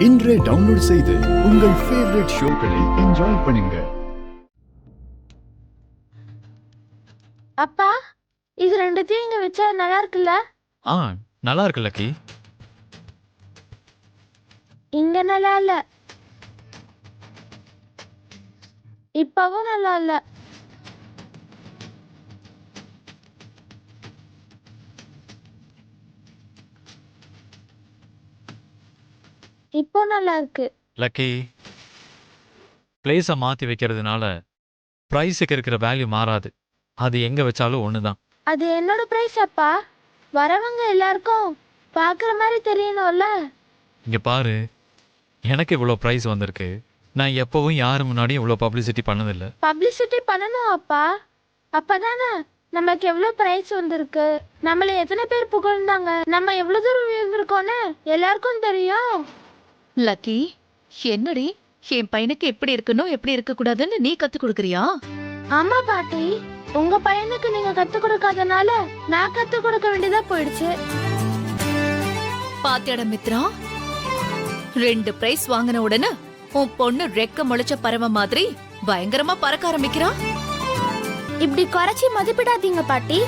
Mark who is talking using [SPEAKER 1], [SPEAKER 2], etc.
[SPEAKER 1] இன்றே டவுன்லோட் செய்து உங்கள் ஃபேவரட் ஷோக்களை என்ஜாய் பண்ணுங்க.
[SPEAKER 2] அப்பா, இது ரெண்டுத்தையும் இங்க வச்சா நல்லா இருக்குல்ல?
[SPEAKER 3] நல்லா இருக்கு லக்கி.
[SPEAKER 2] இங்க நல்லா இல்ல, இப்பவும் நல்லா இல்ல. இப்போ நல்லா இருக்கு.
[SPEAKER 3] லக்கி, பிளேஸை மாற்றி வைக்கிறதுனால ப்ரைஸுக்கு இருக்கிற வேல்யூ மாறாது. அது எங்கே வச்சாலும் ஒன்று தான்.
[SPEAKER 2] அது என்னோட பிரைஸ் அப்பா. வரவங்க எல்லாருக்கும் பார்க்குற மாதிரி தெரியணும்ல.
[SPEAKER 3] இங்கே பாரு, எனக்கு இவ்வளோ ப்ரைஸ் வந்திருக்கு. நான் எப்போவும் யார் முன்னாடியும் இவ்வளோ பப்ளிசிட்டி பண்ணதில்லை.
[SPEAKER 2] பப்ளிசிட்டி பண்ணணும் அப்பா. அப்பதானே நமக்கு எவ்வளோ பிரைஸ் வந்திருக்கு, நம்மள எத்தனை பேர் புகழ்ந்தாங்க, நம்ம எவ்வளோ தூரம் உயர்ந்திருக்கோன்னு எல்லாருக்கும் தெரியும்.
[SPEAKER 4] லக்கி, என்னடி என் பையனுக்கு எப்படி இருக்கணும் எப்படி இருக்க கூடாதுன்னு நீ கத்து கொடுக்கறியா?
[SPEAKER 2] ஆமா பாட்டி, உங்க பையனுக்கு நீங்க கத்து கொடுக்காதனால நான் கத்து கொடுக்க வேண்டியதா போயிடுச்சு.
[SPEAKER 4] பாத்தியாட மித்ரா, 2 பிரைஸ் வாங்கின உடனே உன் பொண்ணு ரெக்க முளைச்ச பறவை மாதிரி பயங்கரமா பறக்க ஆரம்பிக்கிறா.
[SPEAKER 2] இப்படி குறைச்சி மதிப்பிடாதீங்க பாட்டி.